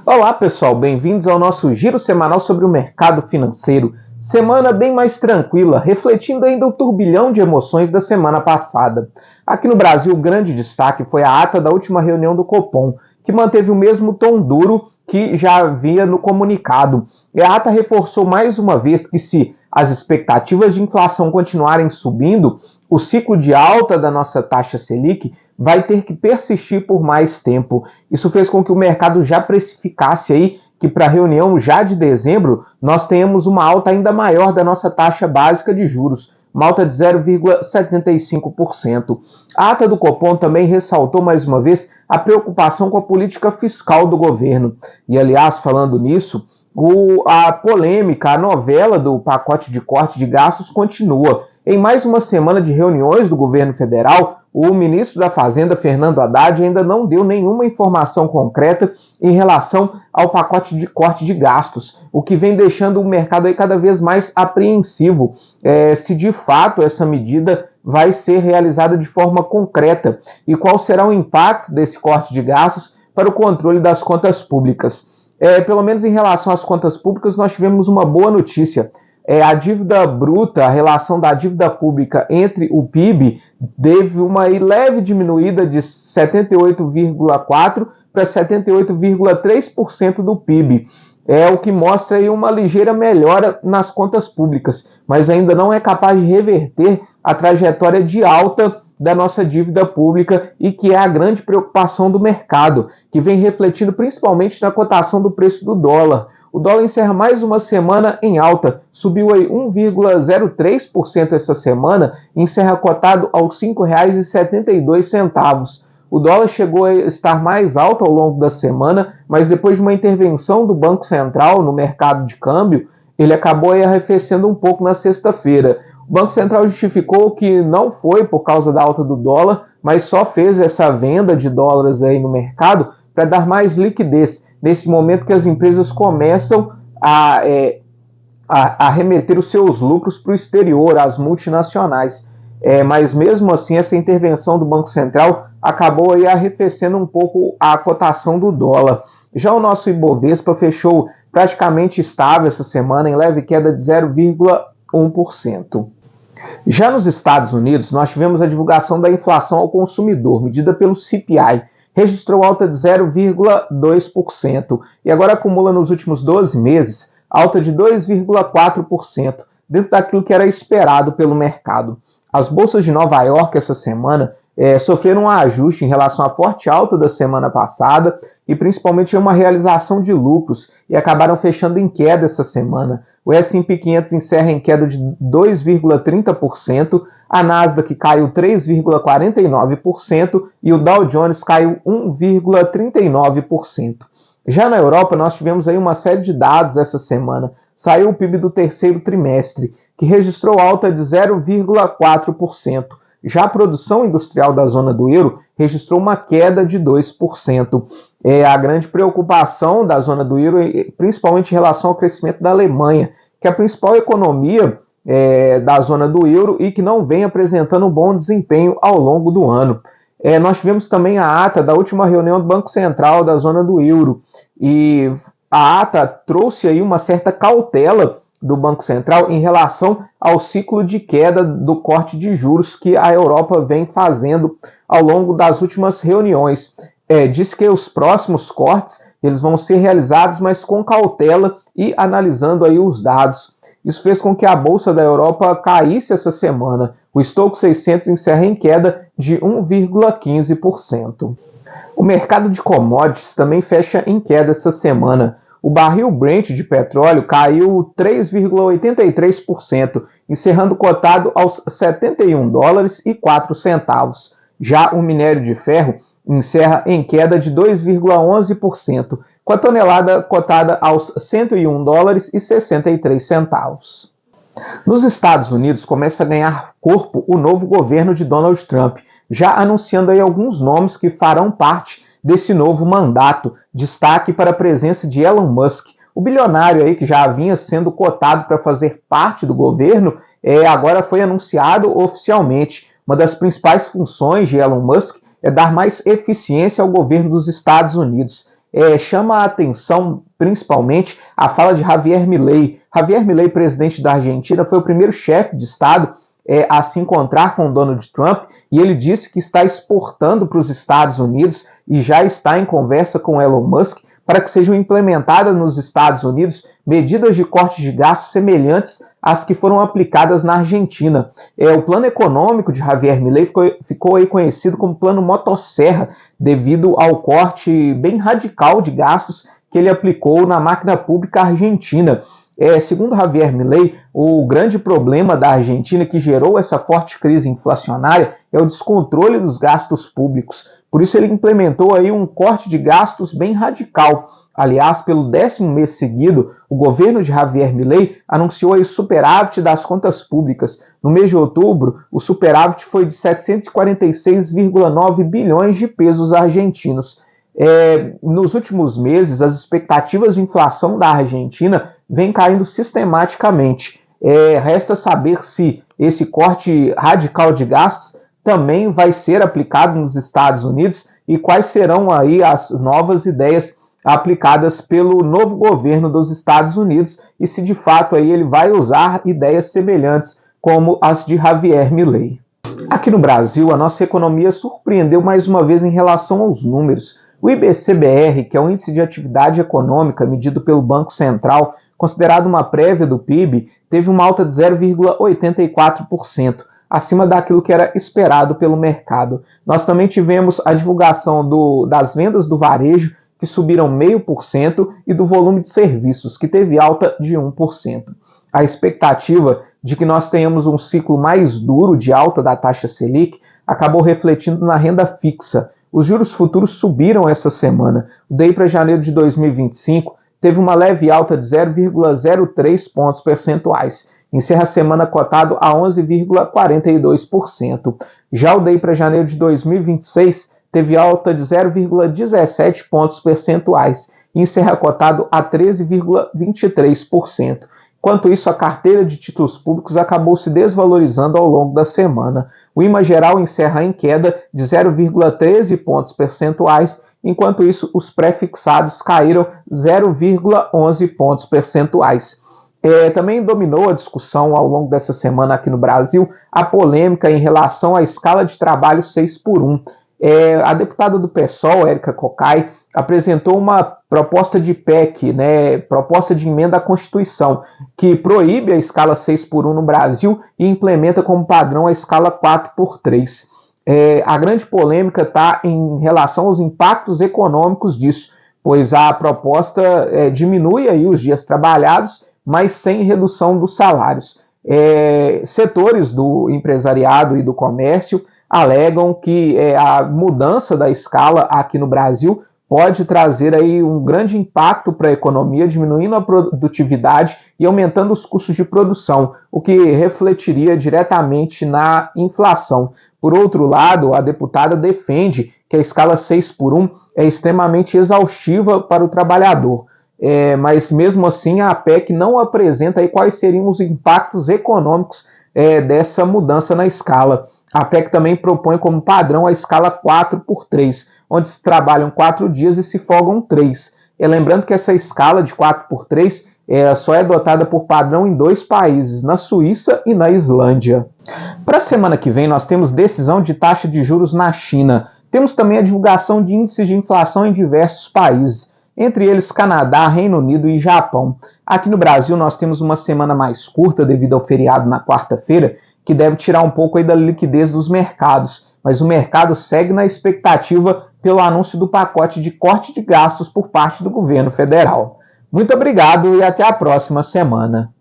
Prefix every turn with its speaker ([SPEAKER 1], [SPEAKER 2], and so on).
[SPEAKER 1] Olá pessoal, bem-vindos ao nosso giro semanal sobre o mercado financeiro. Semana bem mais tranquila, refletindo ainda o turbilhão de emoções da semana passada. Aqui no Brasil, o grande destaque foi a ata da última reunião do Copom, que manteve o mesmo tom duro que já havia no comunicado. E a ata reforçou mais uma vez que se as expectativas de inflação continuarem subindo, o ciclo de alta da nossa taxa Selic vai ter que persistir por mais tempo. Isso fez com que o mercado já precificasse aí que para a reunião já de dezembro nós tenhamos uma alta ainda maior da nossa taxa básica de juros, uma alta de 0,75%. A ata do Copom também ressaltou mais uma vez a preocupação com a política fiscal do governo. E aliás, falando nisso, a polêmica, a novela do pacote de corte de gastos continua. Em mais uma semana de reuniões do governo federal, o ministro da Fazenda, Fernando Haddad, ainda não deu nenhuma informação concreta em relação ao pacote de corte de gastos, o que vem deixando o mercado aí cada vez mais apreensivo se de fato essa medida vai ser realizada de forma concreta e qual será o impacto desse corte de gastos para o controle das contas públicas. Pelo menos em relação às contas públicas, nós tivemos uma boa notícia. A dívida bruta, a relação da dívida pública entre o PIB, teve uma leve diminuída de 78,4% para 78,3% do PIB. O que mostra aí uma ligeira melhora nas contas públicas, mas ainda não é capaz de reverter a trajetória de alta da nossa dívida pública e que é a grande preocupação do mercado, que vem refletindo principalmente na cotação do preço do dólar. O dólar encerra mais uma semana em alta, subiu aí 1,03% essa semana e encerra cotado aos R$ 5,72. O dólar chegou a estar mais alto ao longo da semana, mas depois de uma intervenção do Banco Central no mercado de câmbio, ele acabou aí arrefecendo um pouco na sexta-feira. O Banco Central justificou que não foi por causa da alta do dólar, mas só fez essa venda de dólares aí no mercado para dar mais liquidez, nesse momento que as empresas começam a remeter os seus lucros para o exterior, às multinacionais. Mas mesmo assim, essa intervenção do Banco Central acabou aí arrefecendo um pouco a cotação do dólar. Já o nosso Ibovespa fechou praticamente estável essa semana, em leve queda de 0,1%. Já nos Estados Unidos, nós tivemos a divulgação da inflação ao consumidor, medida pelo CPI, registrou alta de 0,2% e agora acumula nos últimos 12 meses alta de 2,4%, dentro daquilo que era esperado pelo mercado. As bolsas de Nova York essa semana sofreram um ajuste em relação à forte alta da semana passada e principalmente uma realização de lucros e acabaram fechando em queda essa semana. O S&P 500 encerra em queda de 2,30%, a Nasdaq caiu 3,49% e o Dow Jones caiu 1,39%. Já na Europa, nós tivemos aí uma série de dados essa semana. Saiu o PIB do terceiro trimestre, que registrou alta de 0,4%. Já a produção industrial da zona do euro registrou uma queda de 2%. A grande preocupação da zona do euro, principalmente em relação ao crescimento da Alemanha, que é a principal economia da zona do euro e que não vem apresentando um bom desempenho ao longo do ano. Nós tivemos também a ata da última reunião do Banco Central da zona do euro e a ata trouxe aí uma certa cautela do Banco Central em relação ao ciclo de queda do corte de juros que a Europa vem fazendo ao longo das últimas reuniões. Diz que os próximos cortes eles vão ser realizados, mas com cautela e analisando aí os dados. Isso fez com que a Bolsa da Europa caísse essa semana. O Stoxx 600 encerra em queda de 1,15%. O mercado de commodities também fecha em queda essa semana. O barril Brent de petróleo caiu 3,83%, encerrando cotado aos $71,04. Já o minério de ferro encerra em queda de 2,11%, com a tonelada cotada aos $101,63. Nos Estados Unidos, começa a ganhar corpo o novo governo de Donald Trump, já anunciando aí alguns nomes que farão parte desse novo mandato. Destaque para a presença de Elon Musk, o bilionário aí que já vinha sendo cotado para fazer parte do governo, agora foi anunciado oficialmente. Uma das principais funções de Elon Musk é dar mais eficiência ao governo dos Estados Unidos. chama a atenção principalmente a fala de Javier Milei. Javier Milei, presidente da Argentina, foi o primeiro chefe de Estado a se encontrar com Donald Trump, e ele disse que está exportando para os Estados Unidos e já está em conversa com Elon Musk para que sejam implementadas nos Estados Unidos medidas de corte de gastos semelhantes às que foram aplicadas na Argentina. O plano econômico de Javier Milei ficou aí conhecido como Plano Motosserra, devido ao corte bem radical de gastos que ele aplicou na máquina pública argentina. Segundo Javier Milei, o grande problema da Argentina que gerou essa forte crise inflacionária é o descontrole dos gastos públicos. Por isso ele implementou aí um corte de gastos bem radical. Aliás, pelo 10º mês seguido, o governo de Javier Milei anunciou aí superávit das contas públicas. No mês de outubro, o superávit foi de 746,9 bilhões de pesos argentinos. Nos últimos meses, as expectativas de inflação da Argentina vêm caindo sistematicamente. Resta saber se esse corte radical de gastos também vai ser aplicado nos Estados Unidos e quais serão aí as novas ideias aplicadas pelo novo governo dos Estados Unidos e se de fato aí ele vai usar ideias semelhantes como as de Javier Milei. Aqui no Brasil, a nossa economia surpreendeu mais uma vez em relação aos números. O IBC-BR, que é o Índice de Atividade Econômica medido pelo Banco Central, considerado uma prévia do PIB, teve uma alta de 0,84%, acima daquilo que era esperado pelo mercado. Nós também tivemos a divulgação das vendas do varejo, que subiram 0,5%, e do volume de serviços, que teve alta de 1%. A expectativa de que nós tenhamos um ciclo mais duro de alta da taxa Selic acabou refletindo na renda fixa. Os juros futuros subiram essa semana. O DI para janeiro de 2025 teve uma leve alta de 0,03 pontos percentuais. Encerra a semana cotado a 11,42%. Já o DI para janeiro de 2026 teve alta de 0,17 pontos percentuais e encerra cotado a 13,23%. Enquanto isso, a carteira de títulos públicos acabou se desvalorizando ao longo da semana. O IMA geral encerra em queda de 0,13 pontos percentuais, enquanto isso, os pré-fixados caíram 0,11 pontos percentuais. Também dominou a discussão ao longo dessa semana aqui no Brasil a polêmica em relação à escala de trabalho 6x1. A deputada do PSOL, Érica Cocai, apresentou uma proposta de PEC, proposta de emenda à Constituição, que proíbe a escala 6x1 no Brasil e implementa como padrão a escala 4x3. A grande polêmica está em relação aos impactos econômicos disso, pois a proposta diminui aí os dias trabalhados, mas sem redução dos salários. Setores do empresariado e do comércio alegam que a mudança da escala aqui no Brasil pode trazer aí um grande impacto para a economia, diminuindo a produtividade e aumentando os custos de produção, o que refletiria diretamente na inflação. Por outro lado, a deputada defende que a escala 6x1 é extremamente exaustiva para o trabalhador. Mas mesmo assim a PEC não apresenta aí quais seriam os impactos econômicos dessa mudança na escala. A PEC também propõe como padrão a escala 4x3, onde se trabalham 4 dias e se folgam 3. Lembrando que essa escala de 4x3 só é adotada por padrão em 2 países, na Suíça e na Islândia. Para a semana que vem nós temos decisão de taxa de juros na China. Temos também a divulgação de índices de inflação em diversos países, entre eles Canadá, Reino Unido e Japão. Aqui no Brasil nós temos uma semana mais curta devido ao feriado na quarta-feira, que deve tirar um pouco aí da liquidez dos mercados, mas o mercado segue na expectativa pelo anúncio do pacote de corte de gastos por parte do governo federal. Muito obrigado e até a próxima semana.